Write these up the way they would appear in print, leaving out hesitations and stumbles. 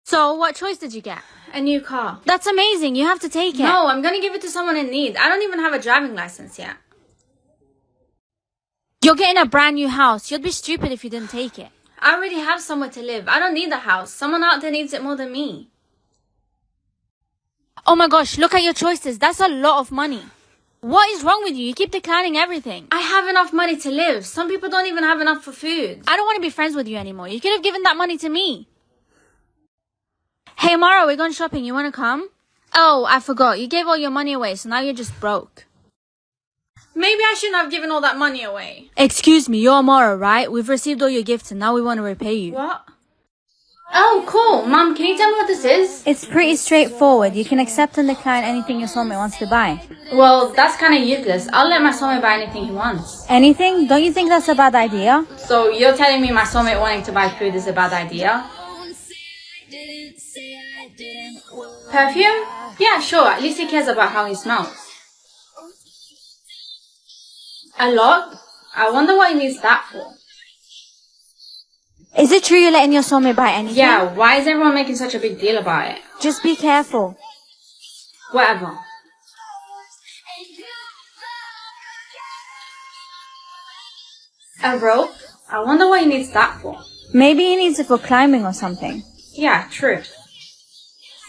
So, what choice did you get? A new car. That's amazing. You have to take it. No, I'm gonna give it to someone in need. I don't even have a driving license yet. You're getting a brand new house. You'd be stupid if you didn't take it. I already have somewhere to live. I don't need the house. Someone out there needs it more than me. Oh my gosh, look at your choices. That's a lot of money. What is wrong with you? You keep declining everything. I have enough money to live. Some people don't even have enough for food. I don't want to be friends with you anymore. You could have given that money to me. Hey, Mara, we're going shopping. You want to come? Oh, I forgot. You gave all your money away, so now you're just broke. Maybe I shouldn't have given all that money away. Excuse me, you're Mara, right? We've received all your gifts and now we want to repay you. What? Oh, cool. Mom, can you tell me what this is? It's pretty straightforward. You can accept and decline anything your soulmate wants to buy. Well, that's kind of useless. I'll let my soulmate buy anything he wants. Anything? Don't you think that's a bad idea? So you're telling me my soulmate wanting to buy food is a bad idea? Perfume? Yeah, sure. At least he cares about how he smells. A lot? I wonder what he needs that for. Is it true you're letting your soulmate buy anything? Yeah, why is everyone making such a big deal about it? Just be careful. Whatever. A rope? I wonder what he needs that for. Maybe he needs it for climbing or something. Yeah, true.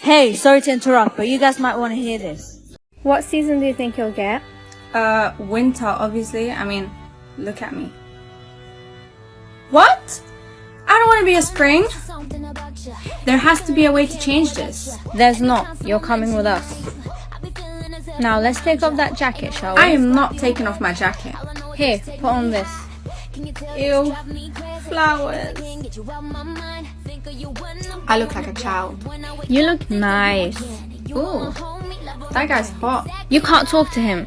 Hey, sorry to interrupt, but you guys might want to hear this. What season do you think you'll get? Winter, obviously. I mean, look at me. What? I don't want to be a spring. There has to be a way to change this. There's not. You're coming with us. Now, let's take off that jacket, shall we? I am not taking off my jacket. Here, put on this. Ew. Flowers. I look like a child. You look nice. Ooh. That guy's hot. You can't talk to him.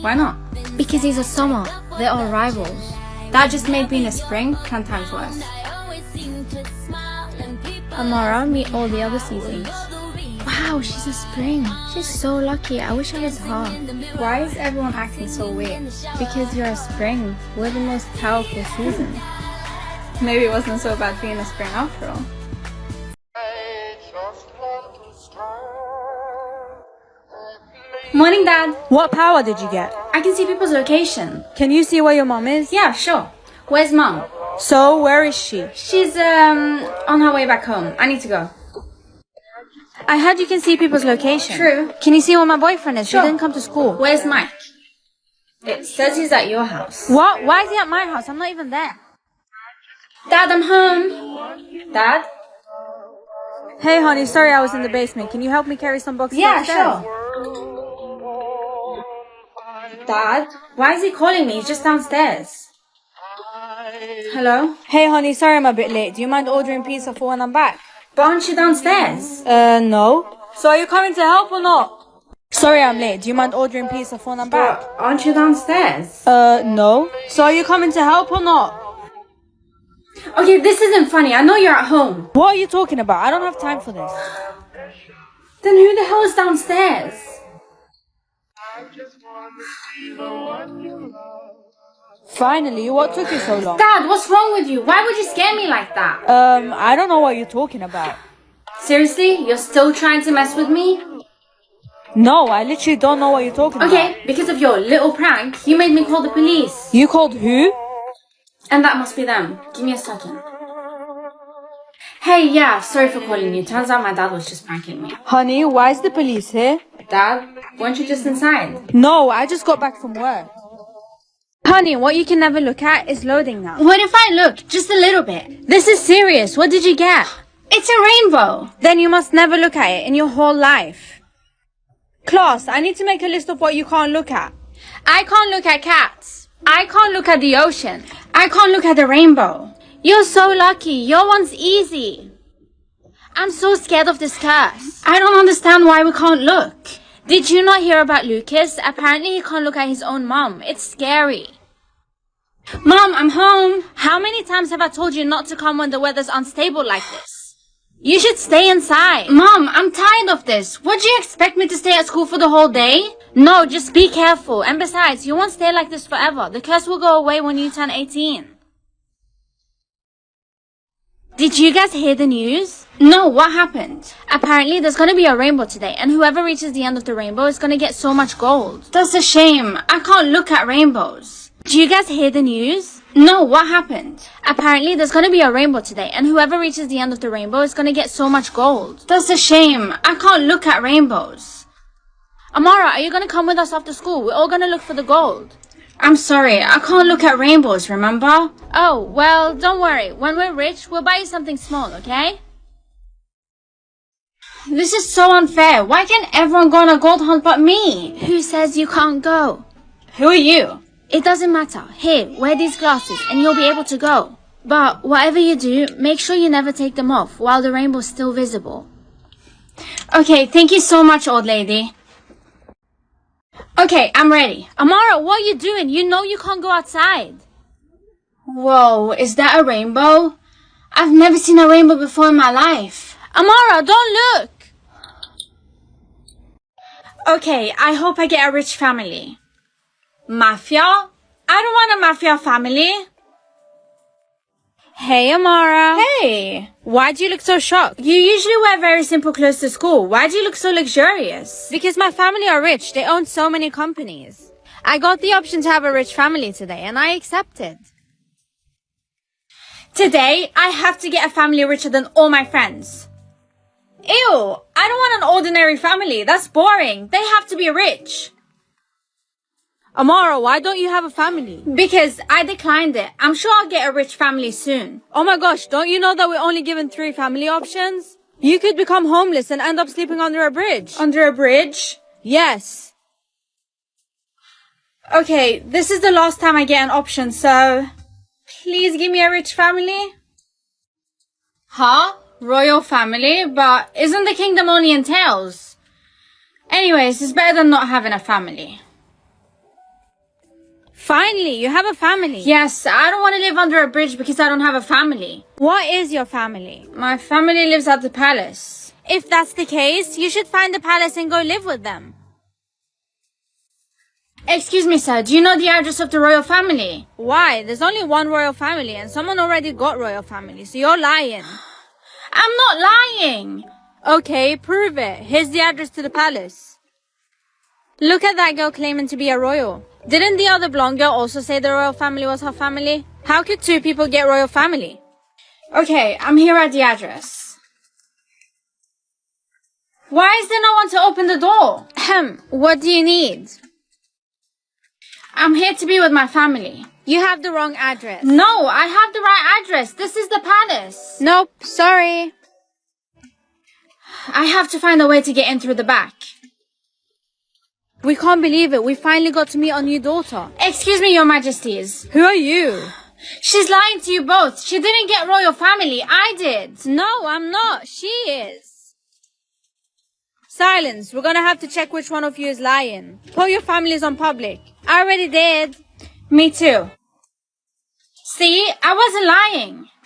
Why not? Because he's a summer. They're all rivals. That just made being a spring 10 times worse. Amara, meet all the other seasons. Wow, she's a spring. She's so lucky. I wish I was her. Why is everyone acting so weird? Because you're a spring. We're the most powerful season. Maybe it wasn't so bad being a spring after all. Morning, Dad. What power did you get? I can see people's location. Can you see where your mom is? Yeah, sure. Where's Mom? So, where is she? She's, on her way back home. I need to go. I heard you can see people's location. True. Can you see where my boyfriend is? Sure. He didn't come to school. Where's Mike? It says he's at your house. What? Why is he at my house? I'm not even there. Dad, I'm home. Dad? Hey, honey, sorry I was in the basement. Can you help me carry some boxes upstairs? Sure. Dad? Why is he calling me? He's just downstairs. Hello? Hey, honey, sorry I'm a bit late. Do you mind ordering pizza for when I'm back? But aren't you downstairs? No. So are you coming to help or not? Sorry I'm late. Do you mind ordering pizza for when I'm back? But aren't you downstairs? No. So are you coming to help or not? Okay, this isn't funny. I know you're at home. What are you talking about? I don't have time for this. Then who the hell is downstairs? Finally, what took you so long? Dad, what's wrong with you? Why would you scare me like that? I don't know what you're talking about. Seriously? You're still trying to mess with me? No, I literally don't know what you're talking about. Okay, because of your little prank, you made me call the police. You called who? And that must be them. Give me a second. Hey, yeah, sorry for calling you. Turns out my dad was just pranking me. Honey, why is the police here? Dad, weren't you just inside? No, I just got back from work. Honey, what you can never look at is loading now. What if I look? Just a little bit. This is serious. What did you get? It's a rainbow. Then you must never look at it in your whole life. Class, I need to make a list of what you can't look at. I can't look at cats. I can't look at the ocean. I can't look at the rainbow. You're so lucky. Your one's easy. I'm so scared of this curse. I don't understand why we can't look. Did you not hear about Lucas? Apparently he can't look at his own mom. It's scary. Mom, I'm home. How many times have I told you not to come when the weather's unstable like this? You should stay inside. Mom, I'm tired of this. What do you expect me to stay at school for the whole day? No, just be careful. And besides, you won't stay like this forever. The curse will go away when you turn 18. Did you guys hear the news? No, what happened? Apparently, there's gonna be a rainbow today, and whoever reaches the end of the rainbow is gonna get so much gold. That's a shame. I can't look at rainbows. Did you guys hear the news? No, what happened? Apparently, there's gonna be a rainbow today, and whoever reaches the end of the rainbow is gonna get so much gold. That's a shame. I can't look at rainbows. Amara, are you gonna come with us after school? We're all gonna look for the gold. I'm sorry, I can't look at rainbows, remember? Oh, well, don't worry. When we're rich, we'll buy you something small, okay? This is so unfair. Why can't everyone go on a gold hunt but me? Who says you can't go? Who are you? It doesn't matter. Here, wear these glasses and you'll be able to go. But whatever you do, make sure you never take them off while the rainbow's still visible. Okay, thank you so much, old lady. Okay, I'm ready. Amara, what are you doing? You know you can't go outside. Whoa, is that a rainbow? I've never seen a rainbow before in my life. Amara, don't look! Okay, I hope I get a rich family. Mafia? I don't want a mafia family. Hey, Amara. Hey! Why do you look so shocked? You usually wear very simple clothes to school. Why do you look so luxurious? Because my family are rich. They own so many companies. I got the option to have a rich family today, and I accepted. Today, I have to get a family richer than all my friends. Ew! I don't want an ordinary family. That's boring. They have to be rich. Amara, why don't you have a family? Because I declined it. I'm sure I'll get a rich family soon. Oh my gosh, don't you know that we're only given 3 family options? You could become homeless and end up sleeping under a bridge. Under a bridge? Yes. Okay, this is the last time I get an option, so please give me a rich family. Huh? Royal family? But isn't the kingdom only in tails? Anyways, it's better than not having a family. Finally, you have a family. Yes, I don't want to live under a bridge because I don't have a family. What is your family? My family lives at the palace. If that's the case, you should find the palace and go live with them. Excuse me, sir, do you know the address of the royal family? Why? There's only one royal family and someone already got royal family, so you're lying. I'm not lying. Okay, prove it. Here's the address to the palace. Look at that girl claiming to be a royal. Didn't the other blonde girl also say the royal family was her family? How could 2 people get royal family? Okay, I'm here at the address. Why is there no one to open the door? What do you need? I'm here to be with my family. You have the wrong address. No, I have the right address. This is the palace. Nope, sorry. I have to find a way to get in through the back. We can't believe it. We finally got to meet our new daughter. Excuse me, your majesties. Who are you? She's lying to you both. She didn't get royal family. I did. No, I'm not. She is. Silence. We're gonna have to check which one of you is lying. Put your families on public. I already did. Me too. See, I wasn't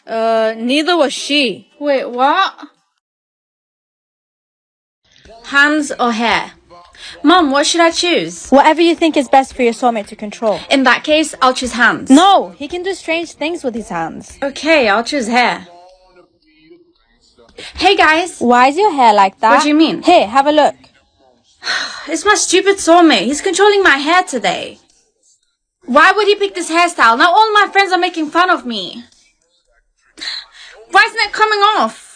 lying. Neither was she. Wait, what? Hands or hair? Mom, what should I choose? Whatever you think is best for your soulmate to control. In that case, I'll choose hands. No, he can do strange things with his hands. Okay, I'll choose hair. Hey guys. Why is your hair like that? What do you mean? Here, have a look. It's my stupid soulmate. He's controlling my hair today. Why would he pick this hairstyle? Now all my friends are making fun of me. Why isn't it coming off?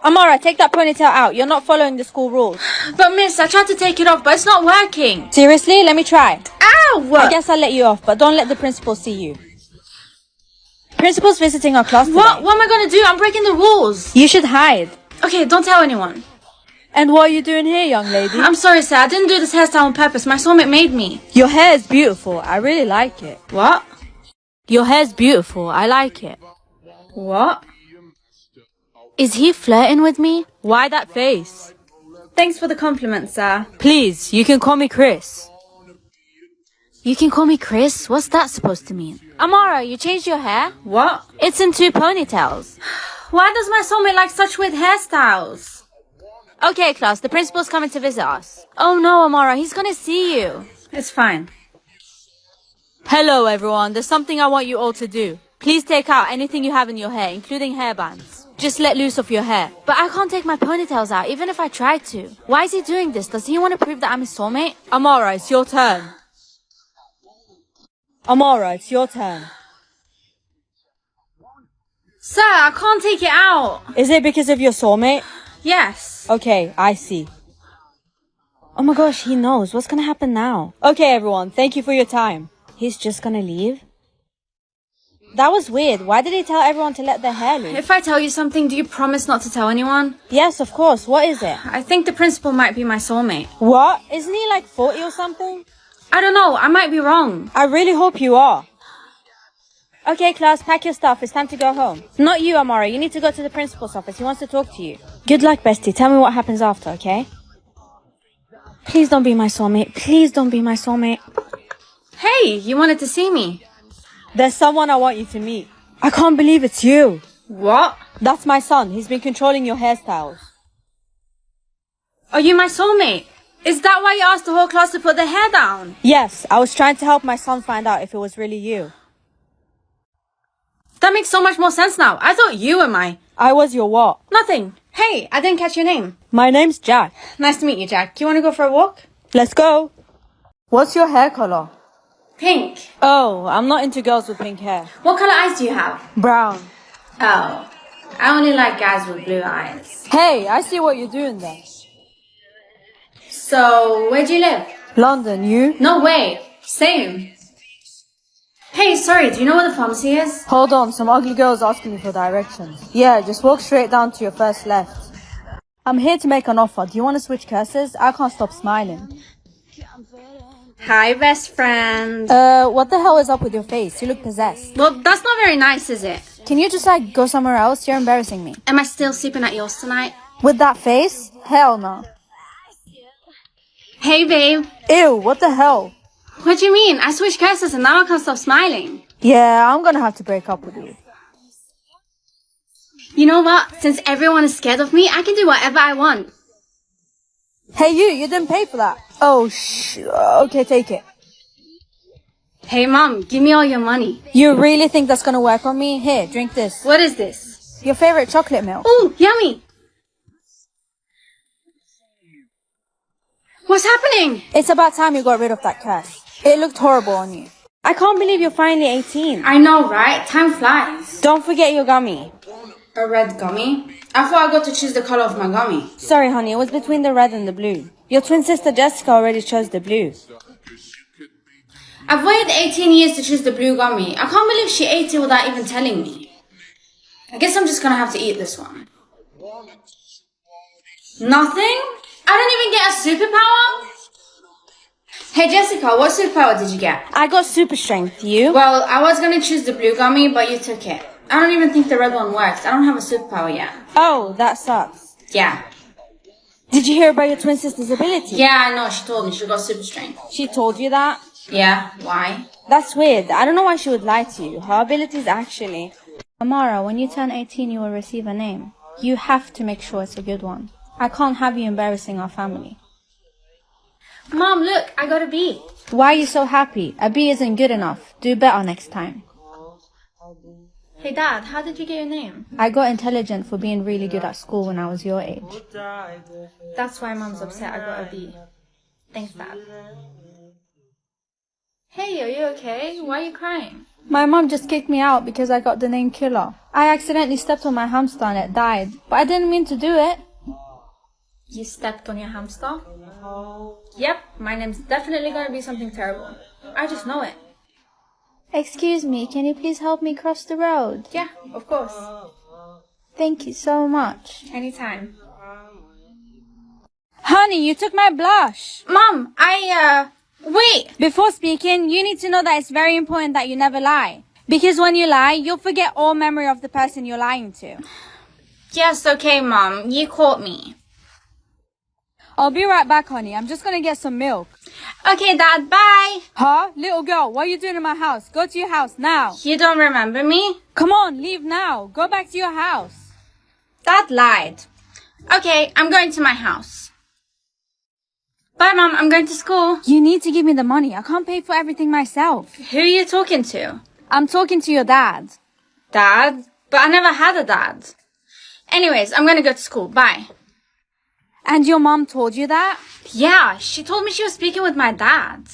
Amara, take that ponytail out. You're not following the school rules. But miss, I tried to take it off, but it's not working. Seriously? Let me try. Ow! I guess I'll let you off, but don't let the principal see you. Principal's visiting our class today. What am I gonna do? I'm breaking the rules. You should hide. Okay, don't tell anyone. And what are you doing here, young lady? I'm sorry, sir. I didn't do this hairstyle on purpose. My soulmate made me. Your hair is beautiful. I really like it. What? Your hair's beautiful. I like it. What? Is he flirting with me? Why that face? Thanks for the compliment, sir. Please, you can call me Chris. You can call me Chris? What's that supposed to mean? Amara, you changed your hair? What? It's in 2 ponytails. Why does my soulmate like such weird hairstyles? Okay, class, the principal's coming to visit us. Oh no, Amara, he's gonna see you. It's fine. Hello, everyone. There's something I want you all to do. Please take out anything you have in your hair, including hairbands. Just let loose of your hair. But I can't take my ponytails out, even if I tried to. Why is he doing this? Does he want to prove that I'm his soulmate? Amara, it's your turn. Amara, it's your turn. Sir, I can't take it out. Is it because of your soulmate? Yes. Okay, I see. Oh my gosh, he knows. What's gonna happen now? Okay, everyone, thank you for your time. He's just gonna leave? That was weird. Why did he tell everyone to let their hair loose? If I tell you something, do you promise not to tell anyone? Yes, of course. What is it? I think the principal might be my soulmate. What? Isn't he like 40 or something? I don't know. I might be wrong. I really hope you are. Okay, class, pack your stuff. It's time to go home. Not you, Amara. You need to go to the principal's office. He wants to talk to you. Good luck, bestie. Tell me what happens after, okay? Please don't be my soulmate. Please don't be my soulmate. Hey, you wanted to see me. There's someone I want you to meet. I can't believe it's you. What? That's my son. He's been controlling your hairstyles. Are you my soulmate? Is that why you asked the whole class to put their hair down? Yes, I was trying to help my son find out if it was really you. That makes so much more sense now. I thought you were my... I was your what? Nothing. Hey, I didn't catch your name. My name's Jack. Nice to meet you, Jack. You want to go for a walk? Let's go. What's your hair color? Pink. Oh, I'm not into girls with pink hair. What color eyes do you have? Brown. Oh, I only like guys with blue eyes. Hey, I see what you're doing there. So, where do you live? London, you? No way. Same. Hey, sorry, do you know where the pharmacy is? Hold on, some ugly girl's asking me for directions. Yeah, just walk straight down to your first left. I'm here to make an offer. Do you want to switch curses? I can't stop smiling. Hi, best friend. What the hell is up with your face? You look possessed. Well, that's not very nice, is it? Can you just go somewhere else? You're embarrassing me. Am I still sleeping at yours tonight? With that face? Hell no. Hey, babe. Ew, what the hell? What do you mean? I switched curses and now I can't stop smiling. Yeah, I'm gonna have to break up with you. You know what? Since everyone is scared of me, I can do whatever I want. Hey, you didn't pay for that. Oh, okay, take it. Hey, Mom, give me all your money. You really think that's gonna work on me? Here, drink this. What is this? Your favorite chocolate milk. Ooh, yummy. What's happening? It's about time you got rid of that curse. It looked horrible on you. I can't believe you're finally 18. I know, right? Time flies. Don't forget your gummy. A red gummy? I thought I got to choose the color of my gummy. Sorry, honey, it was between the red and the blue. Your twin sister Jessica already chose the blue. I've waited 18 years to choose the blue gummy. I can't believe she ate it without even telling me. I guess I'm just gonna have to eat this one. Nothing? I don't even get a superpower? Hey Jessica, what superpower did you get? I got super strength. You? Well, I was gonna choose the blue gummy, but you took it. I don't even think the red one works. I don't have a superpower yet. Oh, that sucks. Yeah. Did you hear about your twin sister's ability? Yeah, I know. She told me she got super strength. She told you that? Yeah, why? That's weird. I don't know why she would lie to you. Her abilities actually... Amara, when you turn 18, you will receive a name. You have to make sure it's a good one. I can't have you embarrassing our family. Mom, look, I got a B. Why are you so happy? A B isn't good enough. Do better next time. Hey Dad, how did you get your name? I got intelligent for being really good at school when I was your age. That's why Mom's upset I got a B. Thanks, Dad. Hey, are you okay? Why are you crying? My mom just kicked me out because I got the name Killer. I accidentally stepped on my hamster and it died, but I didn't mean to do it. You stepped on your hamster? Yep, my name's definitely gonna be something terrible. I just know it. Excuse me, can you please help me cross the road? Yeah, of course. Thank you so much. Anytime. Honey, you took my blush. Mom, wait! Before speaking, you need to know that it's very important that you never lie. Because when you lie, you'll forget all memory of the person you're lying to. Yes, okay, Mom. You caught me. I'll be right back, honey. I'm just gonna get some milk. Okay, Dad, bye! Huh? Little girl, what are you doing in my house? Go to your house now. You don't remember me? Come on, leave now. Go back to your house. Dad lied. Okay, I'm going to my house. Bye, Mom. I'm going to school. You need to give me the money. I can't pay for everything myself. Who are you talking to? I'm talking to your dad. Dad? But I never had a dad. Anyways, I'm gonna go to school. Bye. And your mom told you that? Yeah, she told me she was speaking with my dad.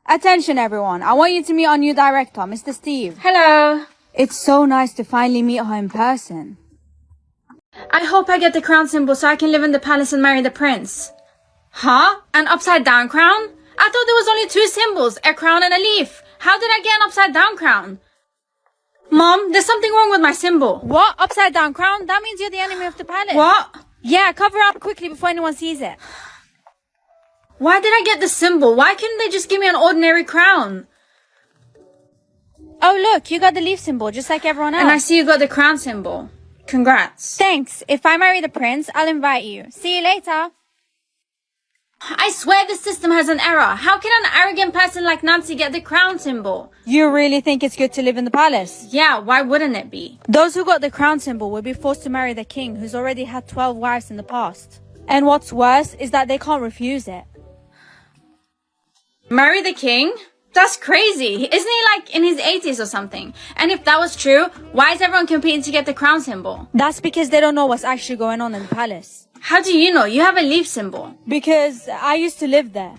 Attention everyone, I want you to meet our new director, Mr. Steve. Hello. It's so nice to finally meet her in person. I hope I get the crown symbol so I can live in the palace and marry the prince. Huh? An upside down crown? I thought there was only 2 symbols, a crown and a leaf. How did I get an upside down crown? Mom, there's something wrong with my symbol. What? Upside down crown? That means you're the enemy of the palace. What? Yeah, cover up quickly before anyone sees it. Why did I get the symbol? Why couldn't they just give me an ordinary crown? Oh look, you got the leaf symbol just like everyone else. And I see you got the crown symbol. Congrats. Thanks. If I marry the prince, I'll invite you. See you later. I swear this system has an error. How can an arrogant person like Nancy get the crown symbol? You really think it's good to live in the palace? Yeah, why wouldn't it be? Those who got the crown symbol will be forced to marry the king who's already had 12 wives in the past. And what's worse is that they can't refuse it. Marry the king? That's crazy. Isn't he like in his 80s or something? And if that was true, why is everyone competing to get the crown symbol? That's because they don't know what's actually going on in the palace. How do you know? You have a leaf symbol. Because I used to live there.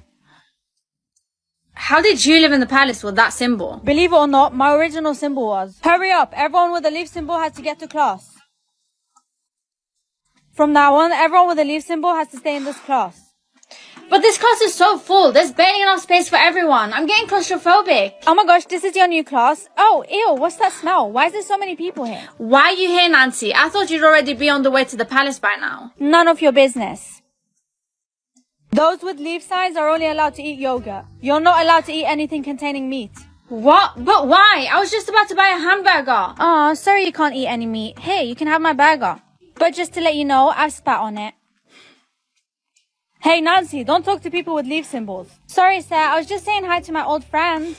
How did you live in the palace with that symbol? Believe it or not, my original symbol was. Hurry up, everyone with a leaf symbol has to get to class. From now on, everyone with a leaf symbol has to stay in this class. But this class is so full. There's barely enough space for everyone. I'm getting claustrophobic. Oh my gosh, this is your new class? Oh, ew, what's that smell? Why is there so many people here? Why are you here, Nancy? I thought you'd already be on the way to the palace by now. None of your business. Those with leaf signs are only allowed to eat yogurt. You're not allowed to eat anything containing meat. What? But why? I was just about to buy a hamburger. Aw, sorry you can't eat any meat. Hey, you can have my burger. But just to let you know, I've spat on it. Hey, Nancy, don't talk to people with leaf symbols. Sorry, sir, I was just saying hi to my old friend.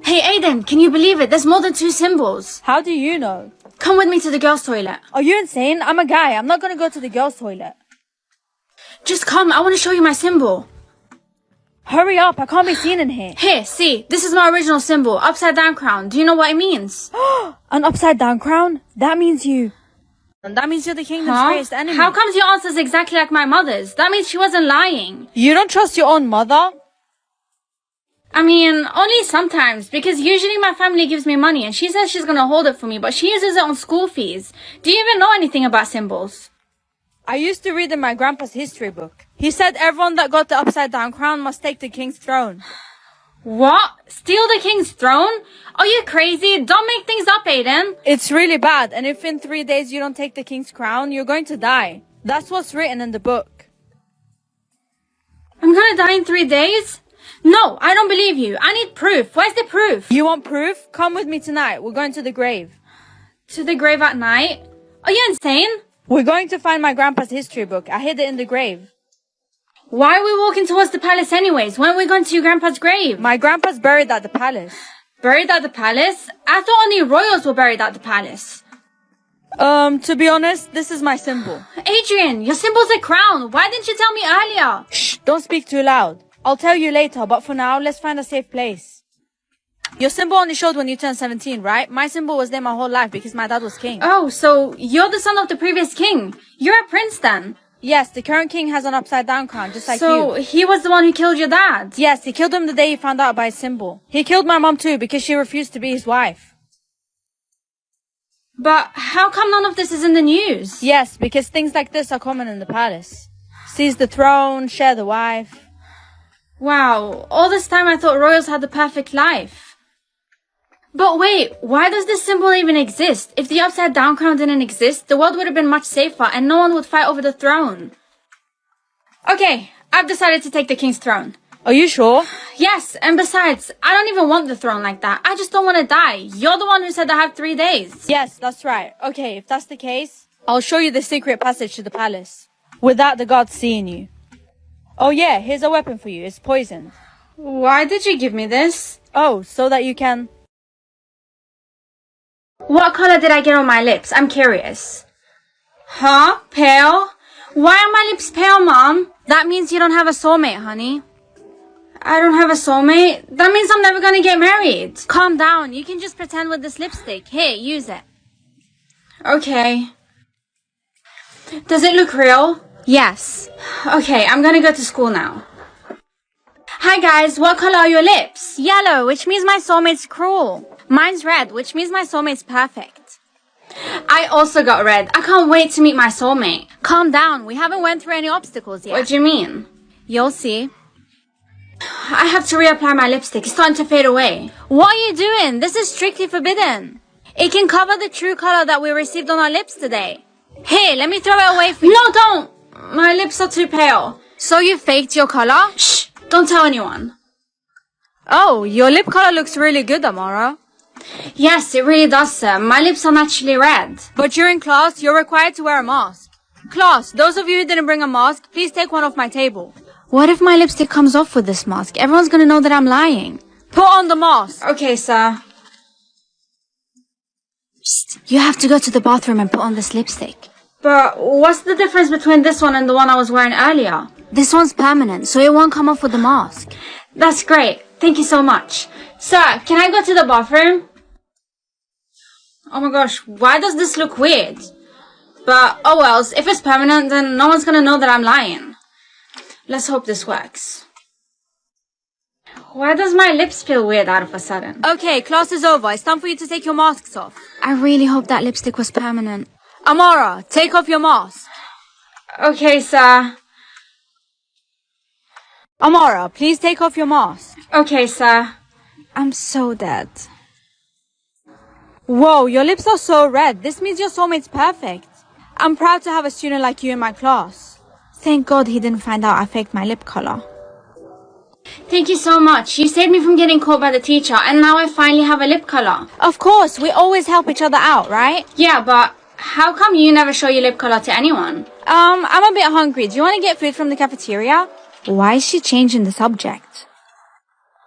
Hey, Aiden, can you believe it? There's more than 2 symbols. How do you know? Come with me to the girls' toilet. Are you insane? I'm a guy. I'm not gonna go to the girls' toilet. Just come. I want to show you my symbol. Hurry up. I can't be seen in here. Here, see. This is my original symbol. Upside down crown. Do you know what it means? An upside down crown? That means you. That means you're the kingdom's greatest enemy. How comes your answer's exactly like my mother's? That means she wasn't lying. You don't trust your own mother? I mean, only sometimes, because usually my family gives me money and she says she's gonna hold it for me, but she uses it on school fees. Do you even know anything about symbols? I used to read in my grandpa's history book. He said everyone that got the upside down crown must take the king's throne. What? Steal the king's throne? Are you crazy? Don't make things up, Aiden. It's really bad, and if in 3 days you don't take the king's crown, you're going to die. That's what's written in the book. I'm gonna die in 3 days? No, I don't believe you. I need proof. Where's the proof? You want proof? Come with me tonight. We're going to the grave. To the grave at night? Are you insane? We're going to find my grandpa's history book. I hid it in the grave. Why are we walking towards the palace anyways? When are we going to your grandpa's grave? My grandpa's buried at the palace. Buried at the palace? I thought only royals were buried at the palace. To be honest, this is my symbol. Adrian, your symbol's a crown. Why didn't you tell me earlier? Shh, don't speak too loud. I'll tell you later, but for now, let's find a safe place. Your symbol only showed when you turned 17, right? My symbol was there my whole life because my dad was king. Oh, so you're the son of the previous king. You're a prince then. Yes, the current king has an upside down crown, just like you. So he was the one who killed your dad? Yes, he killed him the day he found out about his symbol. He killed my mom too because she refused to be his wife. But how come none of this is in the news? Yes, because things like this are common in the palace. Seize the throne, share the wife. Wow, all this time I thought royals had the perfect life. But wait, why does this symbol even exist? If the upside down crown didn't exist, the world would have been much safer and no one would fight over the throne. Okay, I've decided to take the king's throne. Are you sure? Yes, and besides, I don't even want the throne like that. I just don't want to die. You're the one who said I have 3 days. Yes, that's right. Okay, if that's the case, I'll show you the secret passage to the palace. Without the gods seeing you. Oh yeah, here's a weapon for you. It's poisoned. Why did you give me this? Oh, so that you can... What color did I get on my lips? I'm curious. Huh? Pale? Why are my lips pale, Mom? That means you don't have a soulmate, honey. I don't have a soulmate? That means I'm never gonna get married. Calm down. You can just pretend with this lipstick. Here, use it. Okay. Does it look real? Yes. Okay, I'm gonna go to school now. Hi guys, what color are your lips? Yellow, which means my soulmate's cruel. Mine's red, which means my soulmate's perfect. I also got red. I can't wait to meet my soulmate. Calm down. We haven't went through any obstacles yet. What do you mean? You'll see. I have to reapply my lipstick. It's starting to fade away. What are you doing? This is strictly forbidden. It can cover the true color that we received on our lips today. Here, let me throw it away for you. No, don't! My lips are too pale. So you faked your color? Shh! Don't tell anyone. Oh, your lip color looks really good, Amara. Yes, it really does, sir. My lips are naturally red. But during class, you're required to wear a mask. Class, those of you who didn't bring a mask, please take one off my table. What if my lipstick comes off with this mask? Everyone's gonna know that I'm lying. Put on the mask. Okay, sir. Psst. You have to go to the bathroom and put on this lipstick. But what's the difference between this one and the one I was wearing earlier? This one's permanent, so it won't come off with the mask. That's great. Thank you so much. Sir, can I go to the bathroom? Oh my gosh, why does this look weird? But, oh well, if it's permanent, then no one's gonna know that I'm lying. Let's hope this works. Why does my lips feel weird out of a sudden? Okay, class is over. It's time for you to take your masks off. I really hope that lipstick was permanent. Amara, take off your mask. Okay, sir. Amara, please take off your mask. Okay, sir. I'm so dead. Whoa, your lips are so red. This means your soulmate's perfect. I'm proud to have a student like you in my class. Thank God he didn't find out I faked my lip color. Thank you so much. You saved me from getting caught by the teacher, and now I finally have a lip color. Of course, we always help each other out, right? Yeah, but how come you never show your lip color to anyone? I'm a bit hungry. Do you want to get food from the cafeteria? Why is she changing the subject?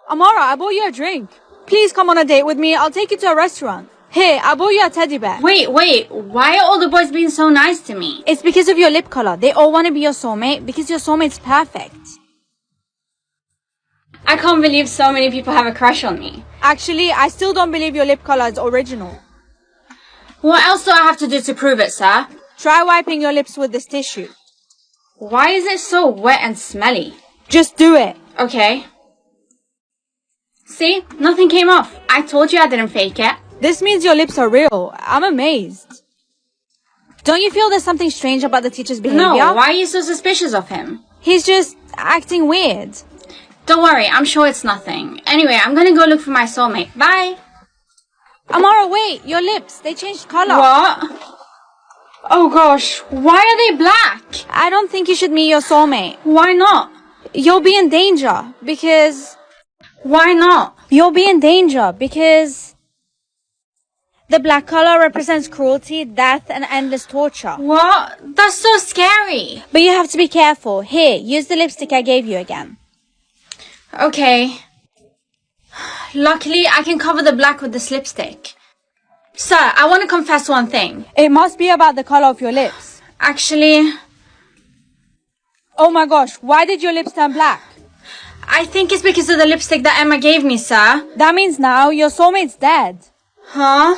Amara, I bought you a drink. Please come on a date with me. I'll take you to a restaurant. Here, I bought you a teddy bear. Wait. Why are all the boys being so nice to me? It's because of your lip color. They all want to be your soulmate because your soulmate's perfect. I can't believe so many people have a crush on me. Actually, I still don't believe your lip color is original. What else do I have to do to prove it, sir? Try wiping your lips with this tissue. Why is it so wet and smelly? Just do it. Okay. See? Nothing came off. I told you I didn't fake it. This means your lips are real. I'm amazed. Don't you feel there's something strange about the teacher's behavior? No, why are you so suspicious of him? He's just acting weird. Don't worry, I'm sure it's nothing. Anyway, I'm gonna go look for my soulmate. Bye! Amara, wait! Your lips, they changed color. What? Oh gosh, why are they black? I don't think you should meet your soulmate. Why not? You'll be in danger because... Why not? You'll be in danger because... The black color represents cruelty, death, and endless torture. What? That's so scary. But you have to be careful. Here, use the lipstick I gave you again. Okay. Luckily, I can cover the black with this lipstick. Sir, I want to confess one thing. It must be about the color of your lips. Actually... Oh my gosh, why did your lips turn black? I think it's because of the lipstick that Emma gave me, sir. That means now your soulmate's dead. Huh?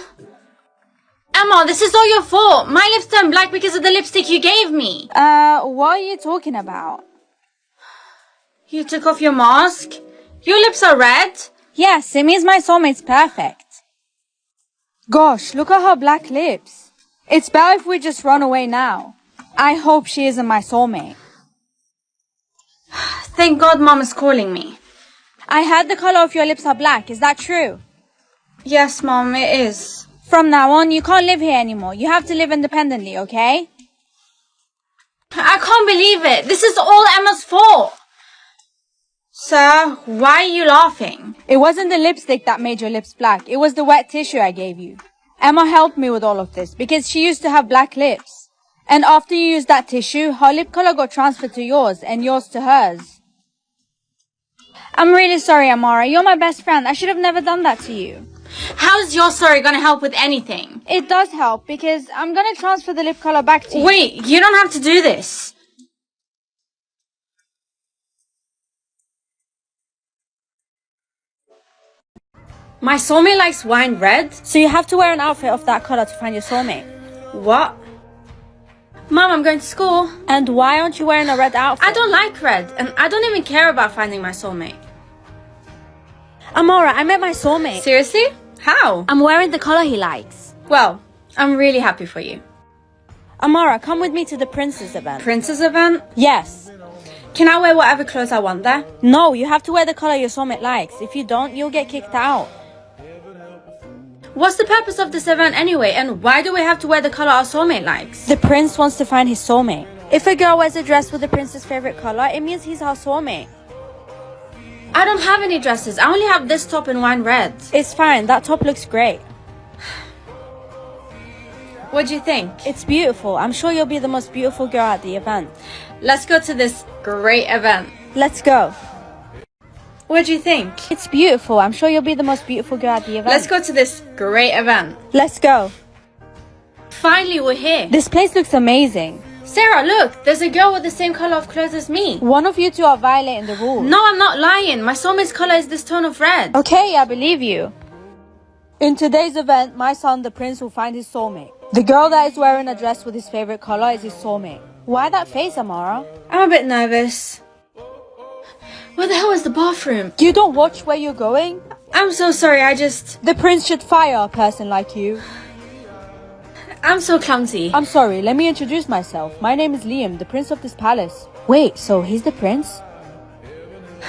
Emma, this is all your fault. My lips turned black because of the lipstick you gave me. What are you talking about? You took off your mask? Your lips are red? Yes, it means my soulmate's perfect. Gosh, look at her black lips. It's better if we just run away now. I hope she isn't my soulmate. Thank God Mom is calling me. I heard the color of your lips are black. Is that true? Yes, Mom, it is. From now on, you can't live here anymore. You have to live independently, okay? I can't believe it. This is all Emma's fault. Sir, why are you laughing? It wasn't the lipstick that made your lips black. It was the wet tissue I gave you. Emma helped me with all of this because she used to have black lips. And after you used that tissue, her lip color got transferred to yours and yours to hers. I'm really sorry, Amara. You're my best friend. I should have never done that to you. How's your story gonna help with anything? It does help because I'm gonna transfer the lip color back to you. Wait, you don't have to do this. My soulmate likes wine red? So you have to wear an outfit of that color to find your soulmate. What? Mom, I'm going to school. And why aren't you wearing a red outfit? I don't like red, and I don't even care about finding my soulmate. Amora, I met my soulmate. Seriously? How? I'm wearing the color he likes. Well, I'm really happy for you. Amora, come with me to the Prince's event. Prince's event? Yes. Can I wear whatever clothes I want there? No, you have to wear the color your soulmate likes. If you don't, you'll get kicked out. What's the purpose of this event anyway, and why do we have to wear the color our soulmate likes? The prince wants to find his soulmate. If a girl wears a dress with the prince's favorite color, it means he's her soulmate. I don't have any dresses. I only have this top in wine red. It's fine, that top looks great. What do you think? It's beautiful. I'm sure you'll be the most beautiful girl at the event. Let's go to this great event. Let's go. What do you think? It's beautiful. I'm sure you'll be the most beautiful girl at the event. Let's go to this great event. Let's go. Finally, we're here. This place looks amazing. Sarah, look, there's a girl with the same color of clothes as me. One of you two are violating the rules. No, I'm not lying. My soulmate's color is this tone of red. Okay, I believe you. In today's event, my son, the prince, will find his soulmate. The girl that is wearing a dress with his favorite color is his soulmate. Why that face, Amara? I'm a bit nervous. Where the hell is the bathroom? You don't watch where you're going? I'm so sorry, The prince should fire a person like you. I'm so clumsy. I'm sorry, let me introduce myself. My name is Liam, the prince of this palace. Wait, so he's the prince?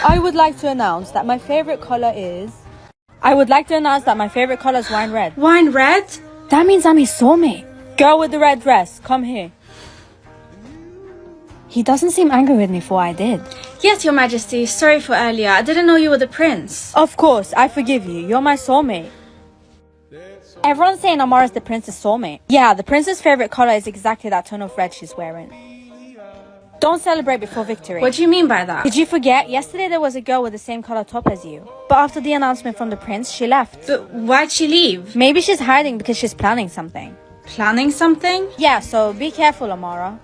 I would like to announce that my favorite color is wine red. Wine red? That means I'm his soulmate. Girl with the red dress, come here. He doesn't seem angry with me for what I did. Yes, Your Majesty. Sorry for earlier. I didn't know you were the prince. Of course, I forgive you. You're my soulmate. Everyone's saying Amara's the prince's soulmate. Yeah, the prince's favorite color is exactly that tone of red she's wearing. Don't celebrate before victory. What do you mean by that? Did you forget? Yesterday there was a girl with the same color top as you. But after the announcement from the prince, she left. But why'd she leave? Maybe she's hiding because she's planning something. Planning something? Yeah, so be careful, Amara.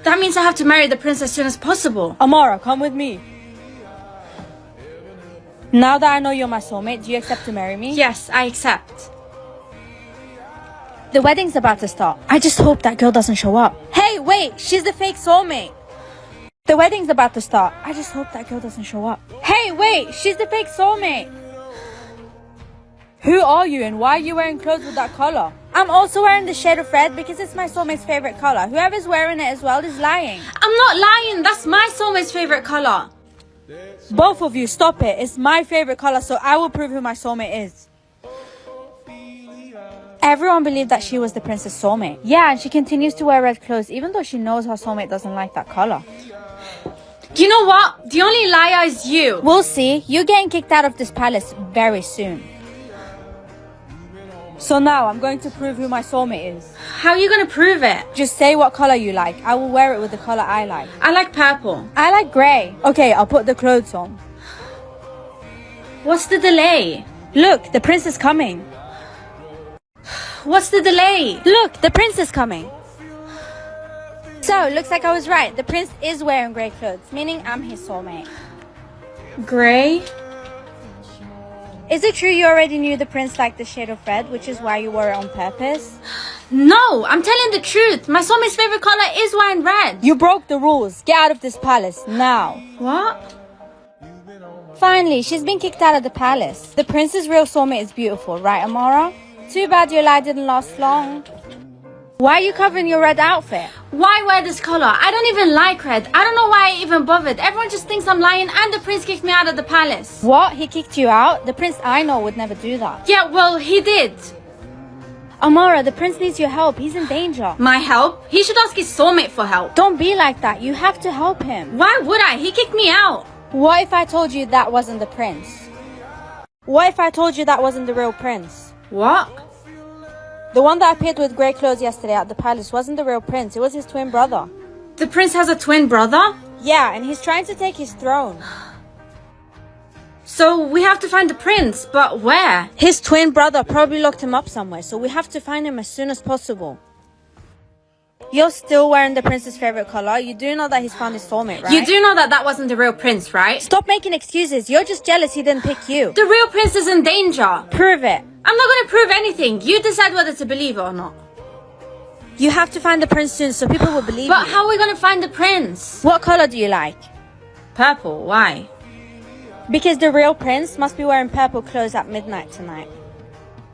That means I have to marry the prince as soon as possible. Amara, come with me. Now that I know you're my soulmate, do you accept to marry me? Yes, I accept. The wedding's about to start. I just hope that girl doesn't show up. Hey, wait! She's the fake soulmate! The wedding's about to start. I just hope that girl doesn't show up. Hey, wait! She's the fake soulmate! Who are you and why are you wearing clothes with that color? I'm also wearing the shade of red because it's my soulmate's favorite color. Whoever's wearing it as well is lying. I'm not lying. That's my soulmate's favorite color. Both of you, stop it. It's my favorite color, so I will prove who my soulmate is. Everyone believed that she was the prince's soulmate. Yeah, and she continues to wear red clothes even though she knows her soulmate doesn't like that color. You know what? The only liar is you. We'll see. You're getting kicked out of this palace very soon. So now I'm going to prove who my soulmate is. How are you going to prove it? Just say what color you like. I will wear it with the color I like. I like purple. I like grey. Okay, I'll put the clothes on. What's the delay? Look, the prince is coming. What's the delay? Look, the prince is coming. So, looks like I was right. The prince is wearing grey clothes, meaning I'm his soulmate. Grey? Is it true you already knew the prince liked the shade of red, which is why you wore it on purpose? No, I'm telling the truth. My soulmate's favorite color is wine red. You broke the rules. Get out of this palace, now. What? Finally, she's been kicked out of the palace. The prince's real soulmate is beautiful, right, Amara? Too bad your lie didn't last long. Why are you covering your red outfit? Why wear this color? I don't even like red. I don't know why I even bothered. Everyone just thinks I'm lying and the prince kicked me out of the palace. What? He kicked you out? The prince I know would never do that. Yeah, well, he did. Amara, the prince needs your help. He's in danger. My help? He should ask his soulmate for help. Don't be like that. You have to help him. Why would I? He kicked me out. What if I told you that wasn't the prince? What if I told you that wasn't the real prince? What? The one that appeared with grey clothes yesterday at the palace wasn't the real prince. It was his twin brother. The prince has a twin brother? Yeah, and he's trying to take his throne. So we have to find the prince, but where? His twin brother probably locked him up somewhere, so we have to find him as soon as possible. You're still wearing the prince's favorite color. You do know that he's found his soulmate, right? You do know that wasn't the real prince, right? Stop making excuses. You're just jealous he didn't pick you. The real prince is in danger. Prove it. I'm not going to prove anything. You decide whether to believe it or not. You have to find the prince soon so people will believe But you. how are we going to find the prince? What color do you like? Purple. Why? Because the real prince must be wearing purple clothes at midnight tonight.